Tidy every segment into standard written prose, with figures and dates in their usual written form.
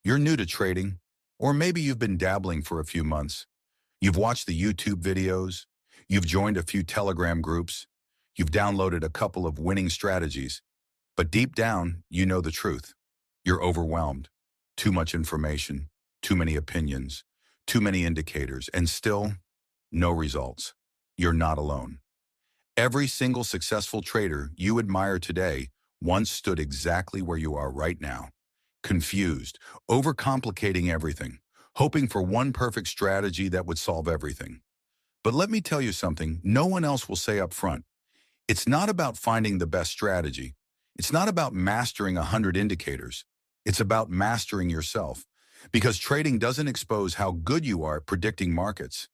You're new to trading, or maybe you've been dabbling for a few months. You've watched the YouTube videos, you've joined a few Telegram groups, you've downloaded a couple of winning strategies, but deep down, you know the truth. You're overwhelmed. Too much information, too many opinions, too many indicators, and still, no results. You're not alone. Every single successful trader you admire today once stood exactly where you are right now. Confused, overcomplicating everything, hoping for one perfect strategy that would solve everything. But let me tell you something no one else will say up front. It's not about finding the best strategy. It's not about mastering 100 indicators. It's about mastering yourself. Because trading doesn't expose how good you are at predicting markets.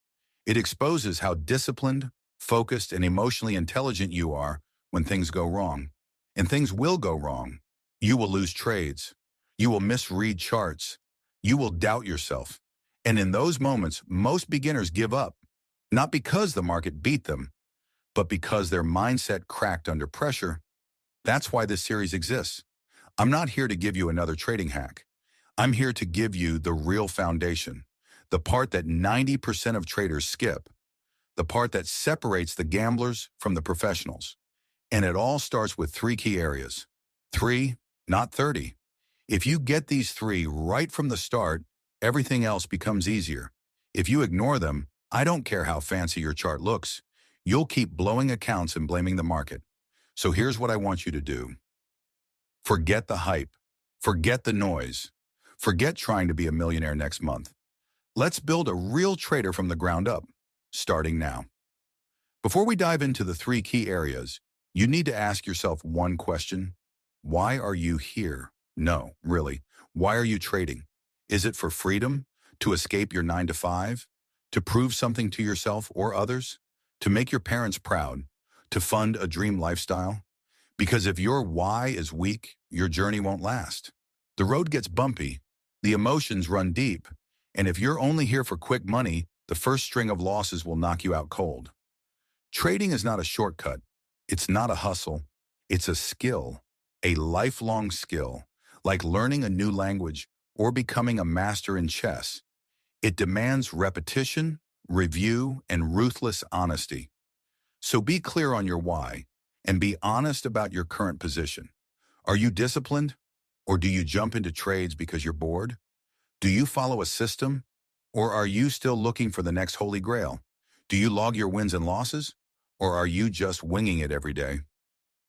It exposes how disciplined, focused, and emotionally intelligent you are when things go wrong. And things will go wrong. You will lose trades. You will misread charts. You will doubt yourself. And in those moments, most beginners give up, not because the market beat them, but because their mindset cracked under pressure. That's why this series exists. I'm not here to give you another trading hack. I'm here to give you the real foundation, the part that 90% of traders skip, the part that separates the gamblers from the professionals. And it all starts with three key areas. 3, not 30. If you get these 3 right from the start, everything else becomes easier. If you ignore them, I don't care how fancy your chart looks, you'll keep blowing accounts and blaming the market. So here's what I want you to do. Forget the hype. Forget the noise. Forget trying to be a millionaire next month. Let's build a real trader from the ground up, starting now. Before we dive into the 3 key areas, you need to ask yourself one question. Why are you here? No, really. Why are you trading? Is it for freedom? To escape your 9 to 5? To prove something to yourself or others? To make your parents proud? To fund a dream lifestyle? Because if your why is weak, your journey won't last. The road gets bumpy, the emotions run deep, and if you're only here for quick money, the first string of losses will knock you out cold. Trading is not a shortcut. It's not a hustle. It's a skill, a lifelong skill, like learning a new language or becoming a master in chess. It demands repetition, review, and ruthless honesty. So be clear on your why and be honest about your current position. Are you disciplined, or do you jump into trades because you're bored? Do you follow a system, or are you still looking for the next holy grail? Do you log your wins and losses, or are you just winging it every day?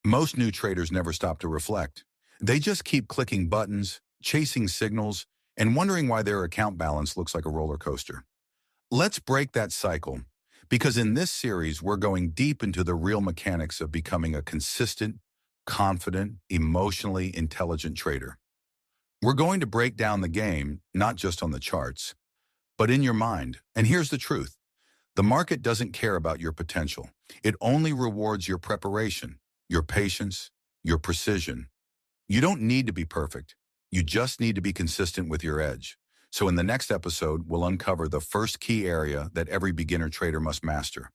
Most new traders never stop to reflect. They just keep clicking buttons, chasing signals, and wondering why their account balance looks like a roller coaster. Let's break that cycle, because in this series, we're going deep into the real mechanics of becoming a consistent, confident, emotionally intelligent trader. We're going to break down the game, not just on the charts, but in your mind. And here's the truth. The market doesn't care about your potential. It only rewards your preparation, your patience, your precision. You don't need to be perfect. You just need to be consistent with your edge. So in the next episode, we'll uncover the first key area that every beginner trader must master,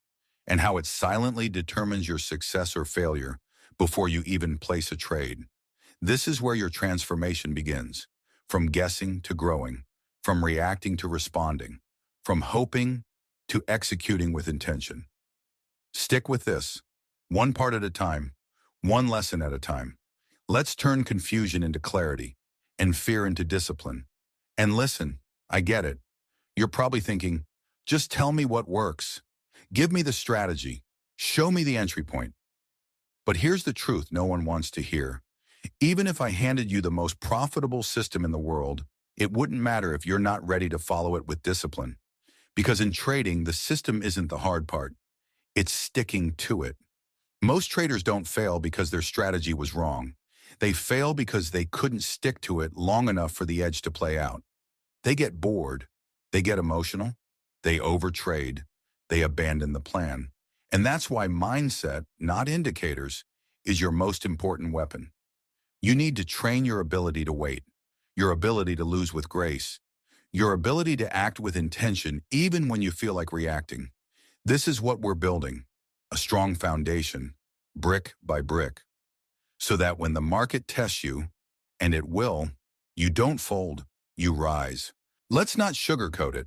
and how it silently determines your success or failure before you even place a trade. This is where your transformation begins, from guessing to growing, from reacting to responding, from hoping to executing with intention. Stick with this, one part at a time, one lesson at a time. Let's turn confusion into clarity and fear into discipline. And listen, I get it. You're probably thinking, just tell me what works. Give me the strategy. Show me the entry point. But here's the truth no one wants to hear. Even if I handed you the most profitable system in the world, it wouldn't matter if you're not ready to follow it with discipline. Because in trading, the system isn't the hard part. It's sticking to it. Most traders don't fail because their strategy was wrong. They fail because they couldn't stick to it long enough for the edge to play out. They get bored. They get emotional. They overtrade. They abandon the plan. And that's why mindset, not indicators, is your most important weapon. You need to train your ability to wait, your ability to lose with grace, your ability to act with intention even when you feel like reacting. This is what we're building, a strong foundation, brick by brick, so that when the market tests you, and it will, you don't fold, you rise. Let's not sugarcoat it.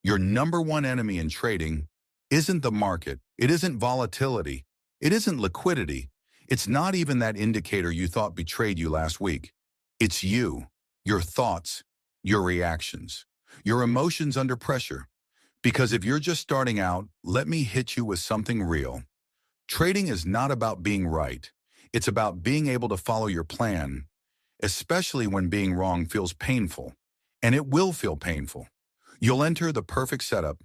Your number one enemy in trading isn't the market. It isn't volatility. It isn't liquidity. It's not even that indicator you thought betrayed you last week. It's you, your thoughts, your reactions, your emotions under pressure. Because if you're just starting out, let me hit you with something real. Trading is not about being right. It's about being able to follow your plan, especially when being wrong feels painful. And it will feel painful. You'll enter the perfect setup,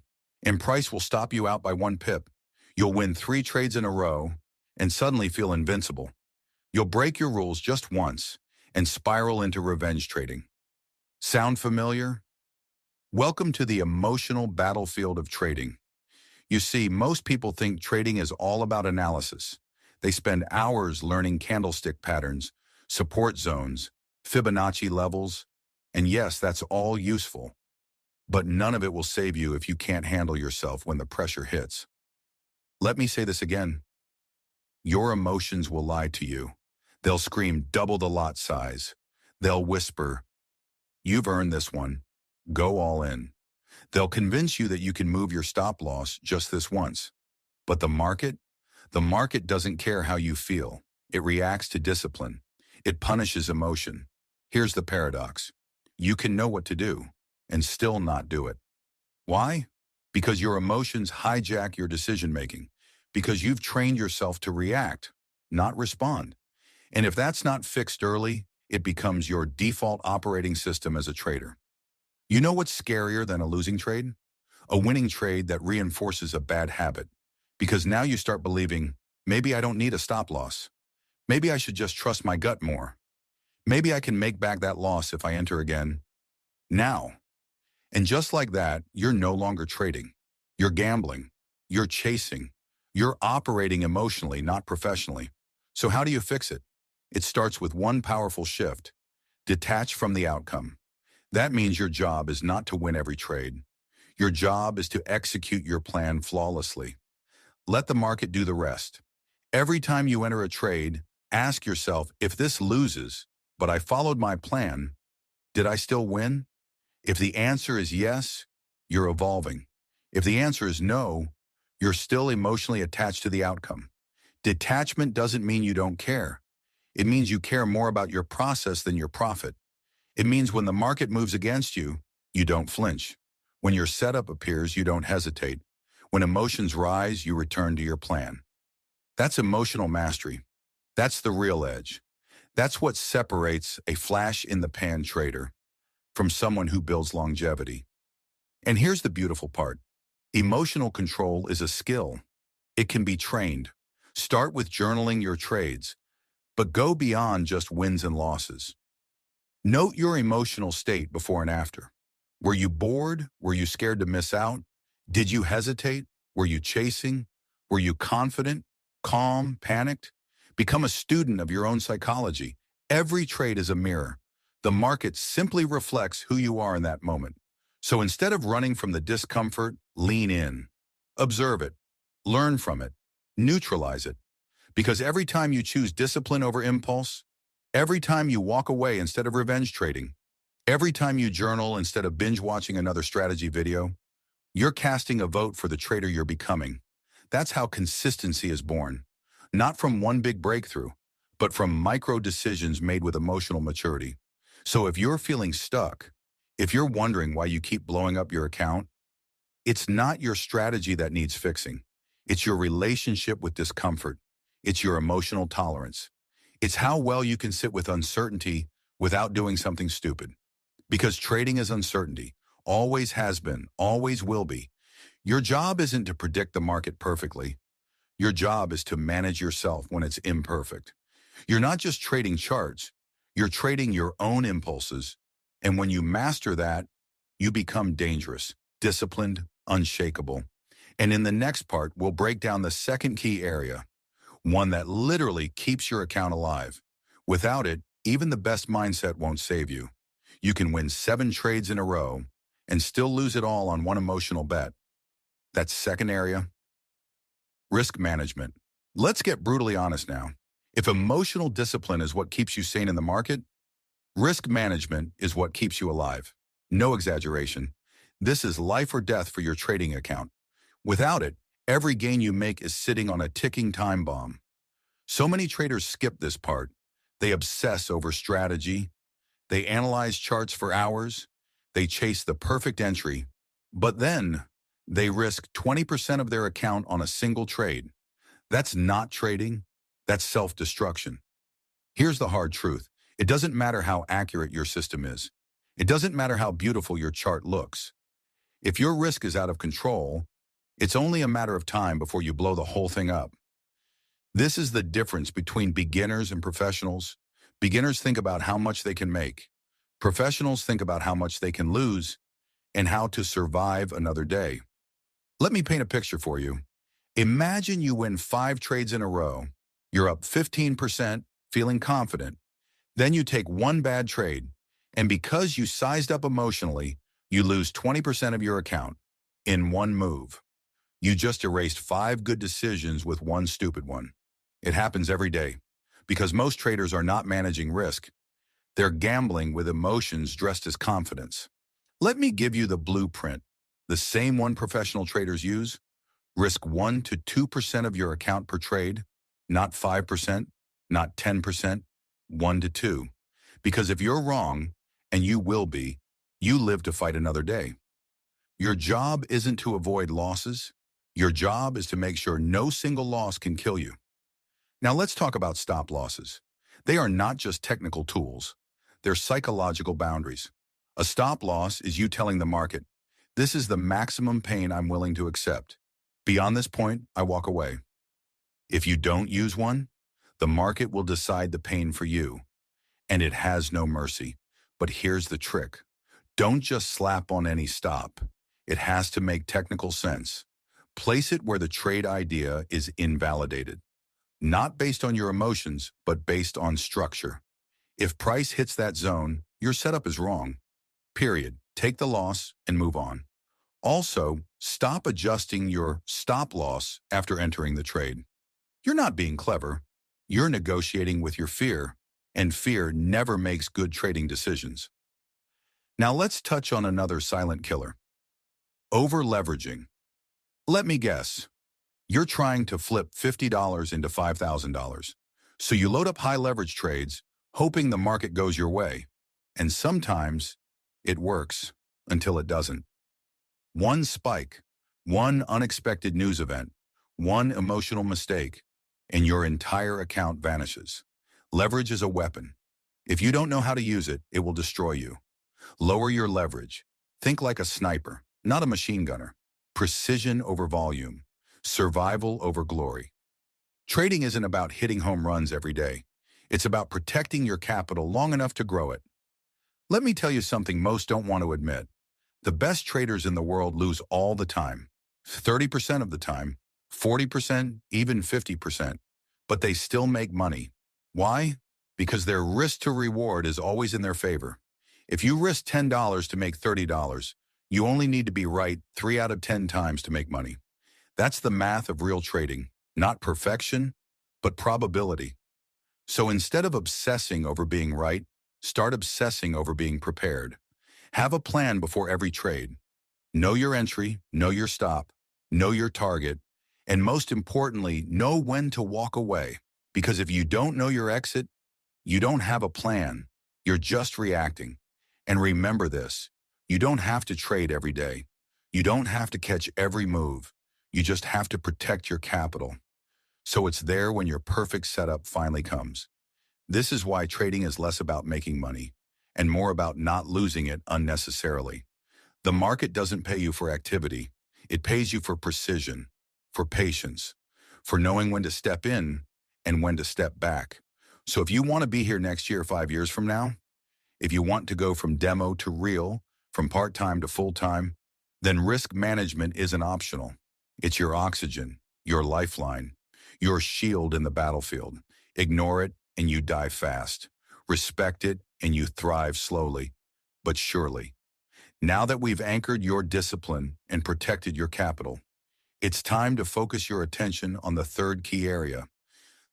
and price will stop you out by 1 pip. You'll win 3 trades in a row, and suddenly feel invincible. You'll break your rules just once, and spiral into revenge trading. Sound familiar? Welcome to the emotional battlefield of trading. You see, most people think trading is all about analysis. They spend hours learning candlestick patterns, support zones, Fibonacci levels, and yes, that's all useful. But none of it will save you if you can't handle yourself when the pressure hits. Let me say this again. Your emotions will lie to you. They'll scream double the lot size. They'll whisper, "You've earned this one. Go all in." They'll convince you that you can move your stop loss just this once. But the market doesn't care how you feel. It reacts to discipline. It punishes emotion. Here's the paradox. You can know what to do and still not do it. Why? Because your emotions hijack your decision-making. Because you've trained yourself to react, not respond. And if that's not fixed early, it becomes your default operating system as a trader. You know what's scarier than a losing trade? A winning trade that reinforces a bad habit. Because now you start believing, maybe I don't need a stop loss. Maybe I should just trust my gut more. Maybe I can make back that loss if I enter again. Now. And just like that, you're no longer trading. You're gambling. You're chasing. You're operating emotionally, not professionally. So how do you fix it? It starts with one powerful shift. Detach from the outcome. That means your job is not to win every trade. Your job is to execute your plan flawlessly. Let the market do the rest. Every time you enter a trade, ask yourself, if this loses, but I followed my plan, did I still win? If the answer is yes, you're evolving. If the answer is no, you're still emotionally attached to the outcome. Detachment doesn't mean you don't care. It means you care more about your process than your profit. It means when the market moves against you, you don't flinch. When your setup appears, you don't hesitate. When emotions rise, you return to your plan. That's emotional mastery. That's the real edge. That's what separates a flash-in-the-pan trader from someone who builds longevity. And here's the beautiful part. Emotional control is a skill. It can be trained. Start with journaling your trades, but go beyond just wins and losses. Note your emotional state before and after. Were you bored? Were you scared to miss out? Did you hesitate? Were you chasing? Were you confident, calm, panicked? Become a student of your own psychology. Every trade is a mirror. The market simply reflects who you are in that moment. So instead of running from the discomfort, lean in. Observe it. Learn from it. Neutralize it. Because every time you choose discipline over impulse, every time you walk away instead of revenge trading, every time you journal instead of binge watching another strategy video, you're casting a vote for the trader you're becoming. That's how consistency is born. Not from one big breakthrough, but from micro decisions made with emotional maturity. So if you're feeling stuck, if you're wondering why you keep blowing up your account, it's not your strategy that needs fixing. It's your relationship with discomfort. It's your emotional tolerance. It's how well you can sit with uncertainty without doing something stupid. Because trading is uncertainty. Always has been, always will be. Your job isn't to predict the market perfectly. Your job is to manage yourself when it's imperfect. You're not just trading charts. You're trading your own impulses. And when you master that, you become dangerous, disciplined, unshakable. And in the next part, we'll break down the second key area, one that literally keeps your account alive. Without it, even the best mindset won't save you. You can win 7 trades in a row and still lose it all on one emotional bet. That second area, risk management. Let's get brutally honest now. If emotional discipline is what keeps you sane in the market, risk management is what keeps you alive. No exaggeration. This is life or death for your trading account. Without it, every gain you make is sitting on a ticking time bomb. So many traders skip this part. They obsess over strategy. They analyze charts for hours. They chase the perfect entry. But then, they risk 20% of their account on a single trade. That's not trading. That's self-destruction. Here's the hard truth. It doesn't matter how accurate your system is. It doesn't matter how beautiful your chart looks. If your risk is out of control, it's only a matter of time before you blow the whole thing up. This is the difference between beginners and professionals. Beginners think about how much they can make. Professionals think about how much they can lose and how to survive another day. Let me paint a picture for you. Imagine you win 5 trades in a row. You're up 15%, feeling confident. Then you take one bad trade, and because you sized up emotionally, you lose 20% of your account in one move. You just erased 5 good decisions with one stupid one. It happens every day because most traders are not managing risk. They're gambling with emotions dressed as confidence. Let me give you the blueprint, the same one professional traders use. Risk 1 to 2% of your account per trade, not 5%, not 10%, 1 to 2. Because if you're wrong, and you will be, you live to fight another day. Your job isn't to avoid losses. Your job is to make sure no single loss can kill you. Now let's talk about stop losses. They are not just technical tools. They're psychological boundaries. A stop loss is you telling the market, this is the maximum pain I'm willing to accept. Beyond this point, I walk away. If you don't use one, the market will decide the pain for you. And it has no mercy. But here's the trick. Don't just slap on any stop. It has to make technical sense. Place it where the trade idea is invalidated. Not based on your emotions, but based on structure. If price hits that zone, your setup is wrong. Period. Take the loss and move on. Also, stop adjusting your stop loss after entering the trade. You're not being clever. You're negotiating with your fear, and fear never makes good trading decisions. Now let's touch on another silent killer. Over-leveraging. Let me guess. You're trying to flip $50 into $5,000. So you load up high leverage trades, hoping the market goes your way. And sometimes it works until it doesn't. One spike, one unexpected news event, one emotional mistake, and your entire account vanishes. Leverage is a weapon. If you don't know how to use it, it will destroy you. Lower your leverage. Think like a sniper, not a machine gunner. Precision over volume. Survival over glory. Trading isn't about hitting home runs every day. It's about protecting your capital long enough to grow it. Let me tell you something most don't want to admit. The best traders in the world lose all the time. 30% of the time, 40%, even 50%. But they still make money. Why? Because their risk to reward is always in their favor. If you risk $10 to make $30, you only need to be right 3 out of 10 times to make money. That's the math of real trading, not perfection, but probability. So instead of obsessing over being right, start obsessing over being prepared. Have a plan before every trade. Know your entry, know your stop, know your target, and most importantly, know when to walk away. Because if you don't know your exit, you don't have a plan. You're just reacting. And remember this, you don't have to trade every day. You don't have to catch every move. You just have to protect your capital. So it's there when your perfect setup finally comes. This is why trading is less about making money and more about not losing it unnecessarily. The market doesn't pay you for activity. It pays you for precision, for patience, for knowing when to step in and when to step back. So if you want to be here next year, 5 years from now, if you want to go from demo to real, from part-time to full-time, then risk management isn't optional. It's your oxygen, your lifeline, your shield in the battlefield. Ignore it and you die fast. Respect it and you thrive slowly, but surely. Now that we've anchored your discipline and protected your capital, it's time to focus your attention on the third key area,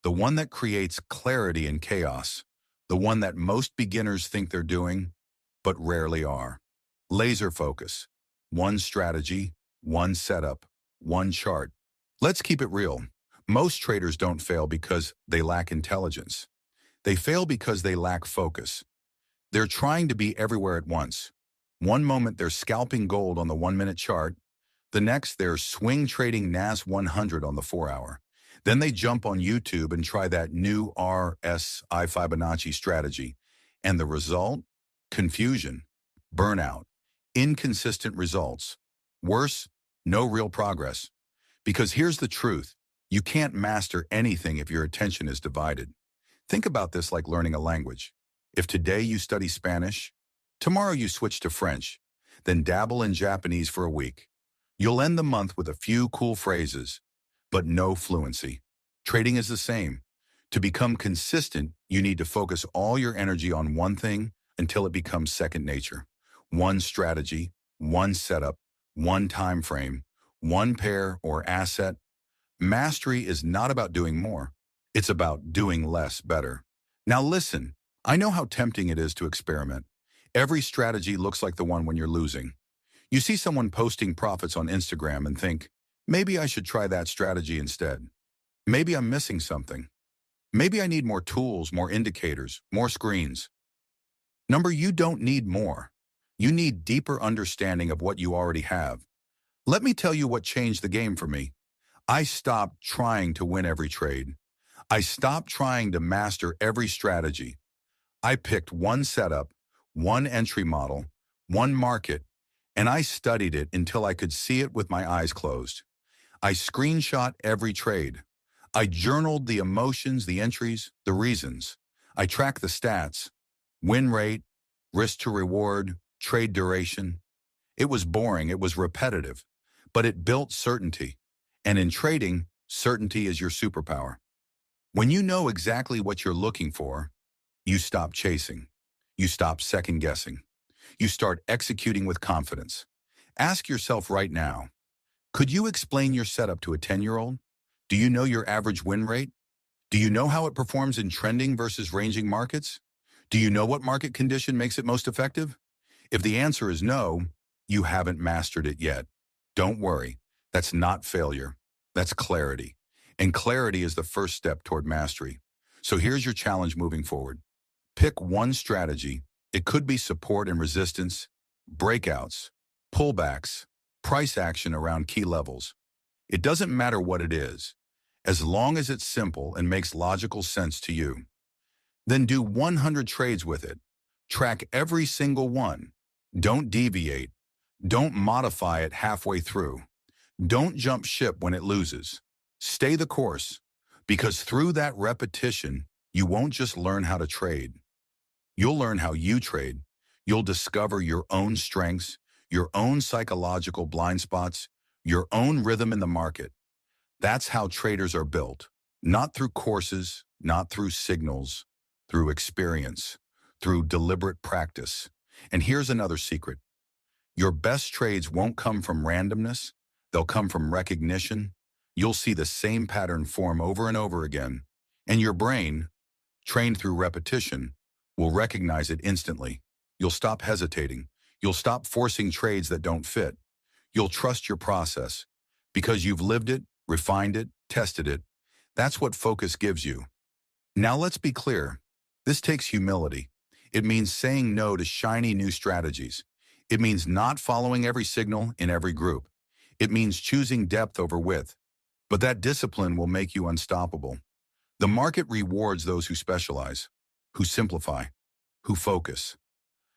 the one that creates clarity in chaos, the one that most beginners think they're doing, but rarely are. Laser focus. One strategy, one setup, one chart. Let's keep it real. Most traders don't fail because they lack intelligence. They fail because they lack focus. They're trying to be everywhere at once. One moment they're scalping gold on the 1-minute chart. The next they're swing trading NAS 100 on the 4-hour. Then they jump on YouTube and try that new RSI Fibonacci strategy. And the result? Confusion, burnout, inconsistent results. Worse, no real progress. Because here's the truth. You can't master anything if your attention is divided. Think about this like learning a language. If today you study Spanish, tomorrow you switch to French, then dabble in Japanese for a week. You'll end the month with a few cool phrases, but no fluency. Trading is the same. To become consistent, you need to focus all your energy on one thing until it becomes second nature. One strategy, one setup, one time frame, one pair or asset. Mastery is not about doing more. It's about doing less better. Now listen, I know how tempting it is to experiment. Every strategy looks like the one when you're losing. You see someone posting profits on Instagram and think, maybe I should try that strategy instead. Maybe I'm missing something. Maybe I need more tools, more indicators, more screens. You don't need more. You need deeper understanding of what you already have. Let me tell you what changed the game for me. I stopped trying to win every trade. I stopped trying to master every strategy. I picked one setup, one entry model, one market, and I studied it until I could see it with my eyes closed. I screenshot every trade. I journaled the emotions, the entries, the reasons. I tracked the stats, win rate, risk to reward, trade duration. It was boring, it was repetitive, but it built certainty. And in trading, certainty is your superpower. When you know exactly what you're looking for, you stop chasing. You stop second guessing. You start executing with confidence. Ask yourself right now, could you explain your setup to a 10-year-old? Do you know your average win rate? Do you know how it performs in trending versus ranging markets? Do you know what market condition makes it most effective? If the answer is no, you haven't mastered it yet. Don't worry, that's not failure. That's clarity. And clarity is the first step toward mastery. So here's your challenge moving forward. Pick one strategy. It could be support and resistance, breakouts, pullbacks, price action around key levels. It doesn't matter what it is, as long as it's simple and makes logical sense to you. Then do 100 trades with it. Track every single one. Don't deviate. Don't modify it halfway through. Don't jump ship when it loses. Stay the course, because through that repetition, you won't just learn how to trade. You'll learn how you trade. You'll discover your own strengths, your own psychological blind spots, your own rhythm in the market. That's how traders are built. Not through courses, not through signals, through experience, through deliberate practice. And here's another secret. Your best trades won't come from randomness. They'll come from recognition. You'll see the same pattern form over and over again. And your brain, trained through repetition, will recognize it instantly. You'll stop hesitating. You'll stop forcing trades that don't fit. You'll trust your process because you've lived it, refined it, tested it. That's what focus gives you. Now let's be clear. This takes humility. It means saying no to shiny new strategies. It means not following every signal in every group. It means choosing depth over width. But that discipline will make you unstoppable. The market rewards those who specialize, who simplify, who focus.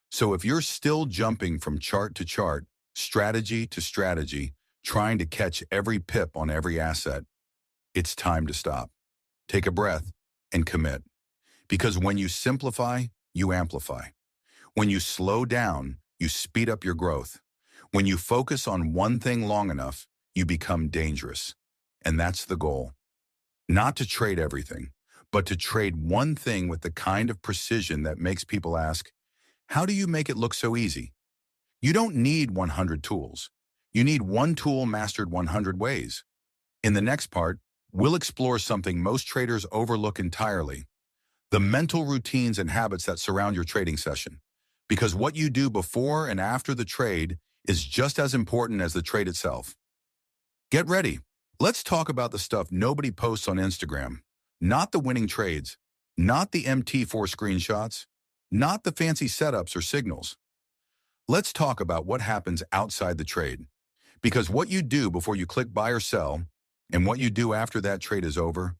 So if you're still jumping from chart to chart, strategy to strategy, trying to catch every pip on every asset, it's time to stop. Take a breath and commit. Because when you simplify, you amplify. When you slow down, you speed up your growth. When you focus on one thing long enough, you become dangerous. And that's the goal. Not to trade everything, but to trade one thing with the kind of precision that makes people ask, how do you make it look so easy? You don't need 100 tools. You need one tool mastered 100 ways. In the next part, we'll explore something most traders overlook entirely: the mental routines and habits that surround your trading session. Because what you do before and after the trade is just as important as the trade itself. Get ready. Let's talk about the stuff nobody posts on Instagram. Not the winning trades, not the MT4 screenshots, not the fancy setups or signals. Let's talk about what happens outside the trade. Because what you do before you click buy or sell and what you do after that trade is over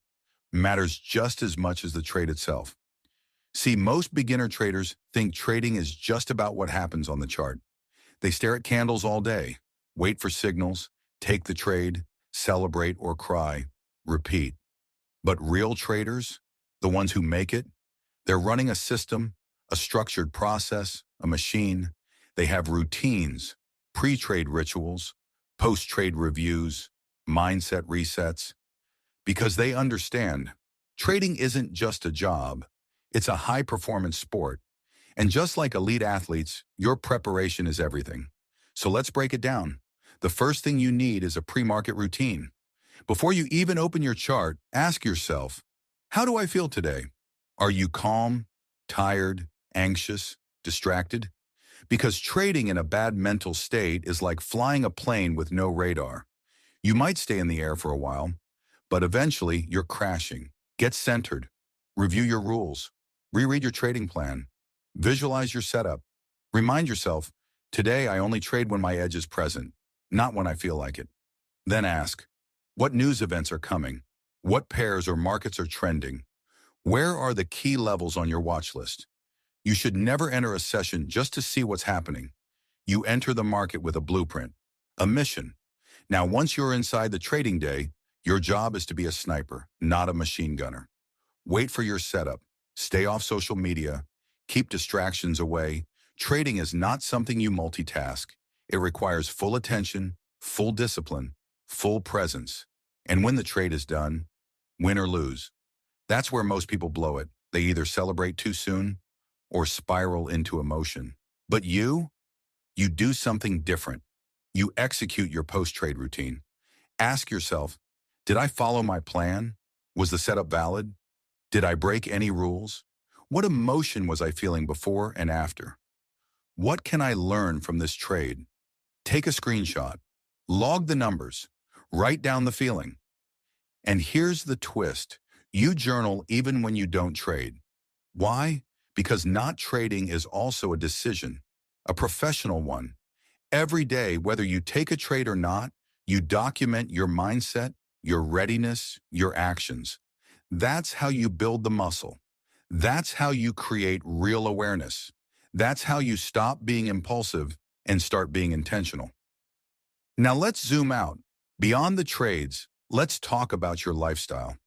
matters just as much as the trade itself. See, most beginner traders think trading is just about what happens on the chart. They stare at candles all day, wait for signals, take the trade, celebrate or cry, repeat. But real traders, the ones who make it, they're running a system, a structured process, a machine. They have routines, pre-trade rituals, post-trade reviews, mindset resets, because they understand trading isn't just a job, it's a high-performance sport. And just like elite athletes, your preparation is everything. So let's break it down. The first thing you need is a pre-market routine. Before you even open your chart, ask yourself, how do I feel today? Are you calm, tired, anxious, distracted? Because trading in a bad mental state is like flying a plane with no radar. You might stay in the air for a while, but eventually you're crashing. Get centered. Review your rules. Reread your trading plan. Visualize your setup. Remind yourself, today I only trade when my edge is present, not when I feel like it. Then ask, what news events are coming? What pairs or markets are trending? Where are the key levels on your watch list? You should never enter a session just to see what's happening. You enter the market with a blueprint, a mission. Now, once you're inside the trading day, your job is to be a sniper, not a machine gunner. Wait for your setup. Stay off social media. Keep distractions away. Trading is not something you multitask. It requires full attention, full discipline, full presence. And when the trade is done, win or lose, that's where most people blow it. They either celebrate too soon or spiral into emotion. But you do something different. You execute your post-trade routine. Ask yourself, did I follow my plan? Was the setup valid? Did I break any rules? What emotion was I feeling before and after? What can I learn from this trade? Take a screenshot. Log the numbers. Write down the feeling. And here's the twist. You journal even when you don't trade. Why? Because not trading is also a decision, a professional one. Every day, whether you take a trade or not, you document your mindset, your readiness, your actions. That's how you build the muscle. That's how you create real awareness. That's how you stop being impulsive and start being intentional. Now let's zoom out. Beyond the trades, let's talk about your lifestyle.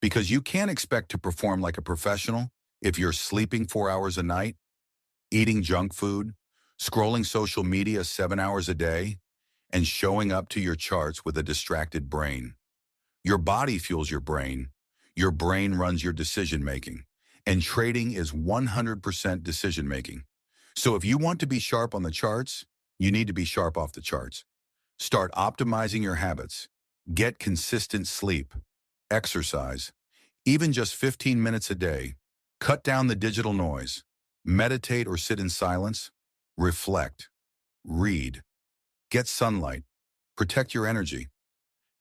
Because you can't expect to perform like a professional if you're sleeping 4 hours a night, eating junk food, scrolling social media 7 hours a day, and showing up to your charts with a distracted brain. Your body fuels your brain runs your decision-making, and trading is 100% decision-making. So if you want to be sharp on the charts, you need to be sharp off the charts. Start optimizing your habits. Get consistent sleep, exercise, even just 15 minutes a day. Cut down the digital noise. Meditate or sit in silence. Reflect. Read. Get sunlight. Protect your energy.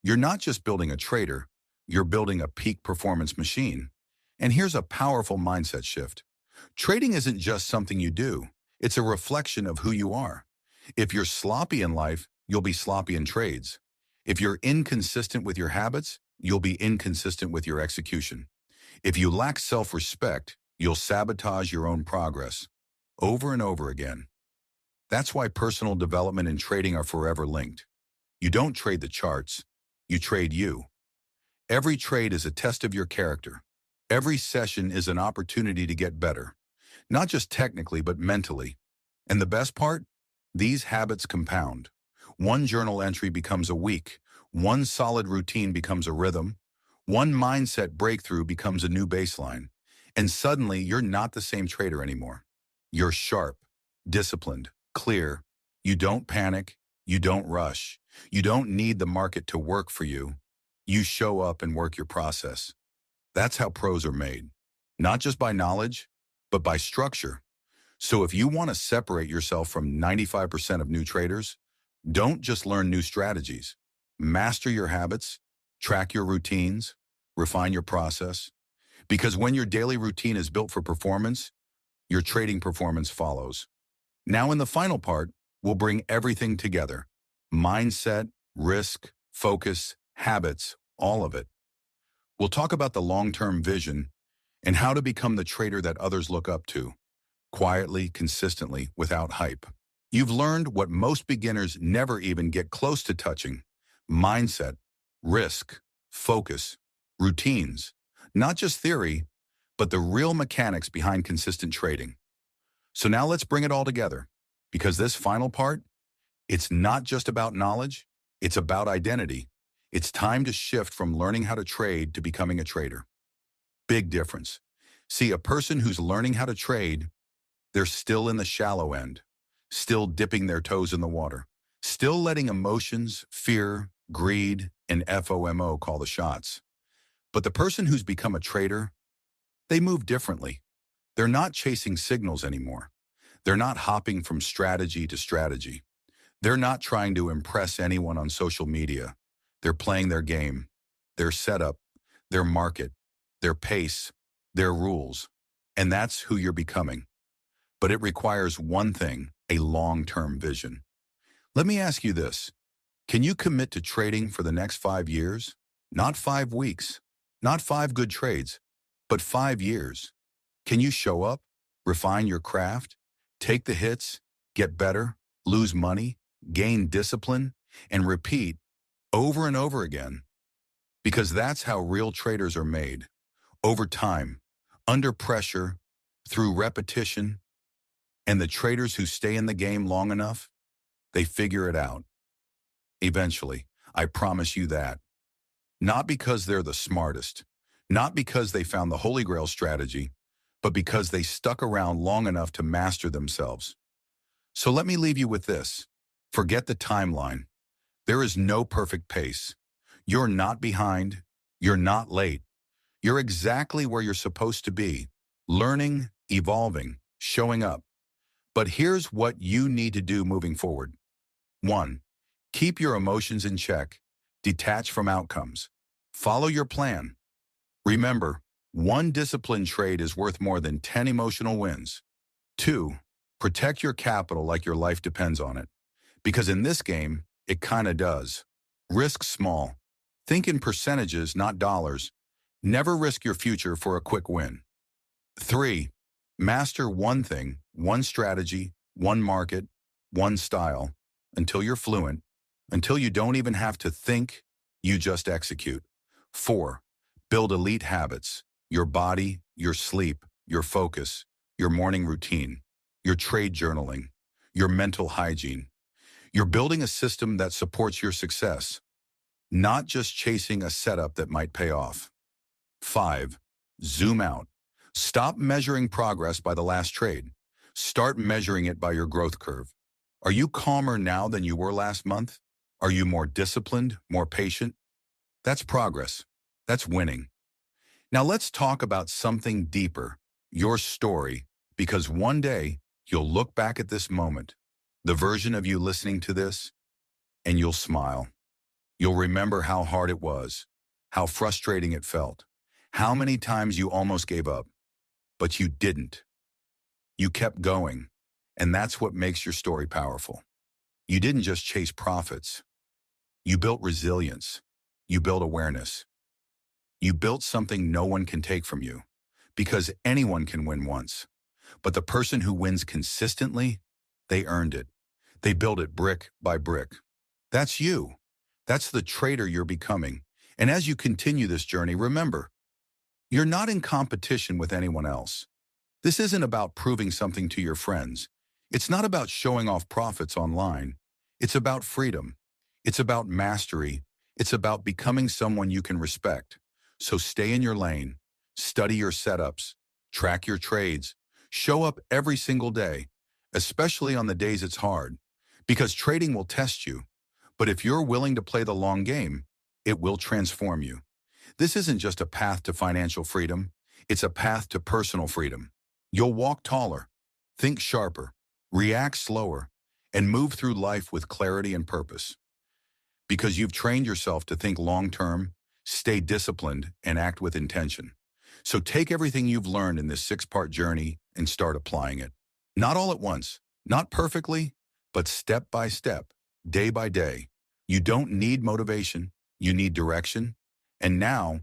You're not just building a trader, you're building a peak performance machine. And here's a powerful mindset shift. Trading isn't just something you do. It's a reflection of who you are. If you're sloppy in life, you'll be sloppy in trades. If you're inconsistent with your habits, you'll be inconsistent with your execution. If you lack self-respect, you'll sabotage your own progress over and over again. That's why personal development and trading are forever linked. You don't trade the charts, you trade you. Every trade is a test of your character. Every session is an opportunity to get better, not just technically, but mentally. And the best part? These habits compound. One journal entry becomes a week. One solid routine becomes a rhythm. One mindset breakthrough becomes a new baseline. And suddenly, you're not the same trader anymore. You're sharp, disciplined, clear. You don't panic. You don't rush. You don't need the market to work for you. You show up and work your process. That's how pros are made. Not just by knowledge, but by structure. So if you want to separate yourself from 95% of new traders, don't just learn new strategies. Master your habits, track your routines, refine your process. Because when your daily routine is built for performance, your trading performance follows. Now in the final part, we'll bring everything together. Mindset, risk, focus, habits, all of it. We'll talk about the long-term vision and how to become the trader that others look up to, quietly, consistently, without hype. You've learned what most beginners never even get close to touching: mindset, risk, focus, routines. Not just theory, but the real mechanics behind consistent trading. So now let's bring it all together, because this final part, it's not just about knowledge, it's about identity. It's time to shift from learning how to trade to becoming a trader. Big difference. See, a person who's learning how to trade, they're still in the shallow end, still dipping their toes in the water, still letting emotions, fear, greed, and FOMO call the shots. But the person who's become a trader, they move differently. They're not chasing signals anymore. They're not hopping from strategy to strategy. They're not trying to impress anyone on social media. They're playing their game, their setup, their market, their pace, their rules. And that's who you're becoming. But it requires one thing: a long-term vision. Let me ask you this. Can you commit to trading for the next 5 years? Not 5 weeks, not 5 good trades, but 5 years. Can you show up, refine your craft, take the hits, get better, lose money, gain discipline, and repeat over and over again? Because that's how real traders are made. Over time, under pressure, through repetition, and the traders who stay in the game long enough, they figure it out. Eventually, I promise you that. Not because they're the smartest, not because they found the Holy Grail strategy, but because they stuck around long enough to master themselves. So let me leave you with this. Forget the timeline. There is no perfect pace. You're not behind. You're not late. You're exactly where you're supposed to be, learning, evolving, showing up. But here's what you need to do moving forward. 1. Keep your emotions in check. Detach from outcomes. Follow your plan. Remember, one disciplined trade is worth more than 10 emotional wins. 2. Protect your capital like your life depends on it. Because in this game, it kinda does. Risk small. Think in percentages, not dollars. Never risk your future for a quick win. 3. Master one thing, one strategy, one market, one style, until you're fluent, until you don't even have to think, you just execute. 4. Build elite habits: your body, your sleep, your focus, your morning routine, your trade journaling, your mental hygiene. You're building a system that supports your success, not just chasing a setup that might pay off. 5. Zoom out. Stop measuring progress by the last trade. Start measuring it by your growth curve. Are you calmer now than you were last month? Are you more disciplined, more patient? That's progress. That's winning. Now let's talk about something deeper: your story, because one day you'll look back at this moment, the version of you listening to this, and you'll smile. You'll remember how hard it was, how frustrating it felt, how many times you almost gave up, but you didn't. You kept going, and that's what makes your story powerful. You didn't just chase profits. You built resilience. You built awareness. You built something no one can take from you, because anyone can win once. But the person who wins consistently, they earned it. They built it brick by brick. That's you. That's the trader you're becoming. And as you continue this journey, remember, you're not in competition with anyone else. This isn't about proving something to your friends. It's not about showing off profits online. It's about freedom. It's about mastery. It's about becoming someone you can respect. So stay in your lane, study your setups, track your trades, show up every single day, especially on the days it's hard, because trading will test you. But if you're willing to play the long game, it will transform you. This isn't just a path to financial freedom. It's a path to personal freedom. You'll walk taller, Think sharper, react slower, and move through life with clarity and purpose. Because you've trained yourself to think long-term, stay disciplined, and act with intention. So take everything you've learned in this 6-part journey and start applying it. Not all at once, not perfectly, but step by step, day by day. You don't need motivation, you need direction. And now,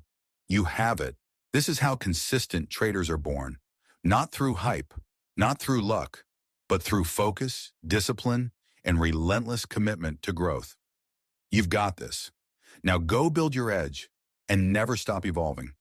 you have it. This is how consistent traders are born. Not through hype, not through luck, but through focus, discipline, and relentless commitment to growth. You've got this. Now go build your edge and never stop evolving.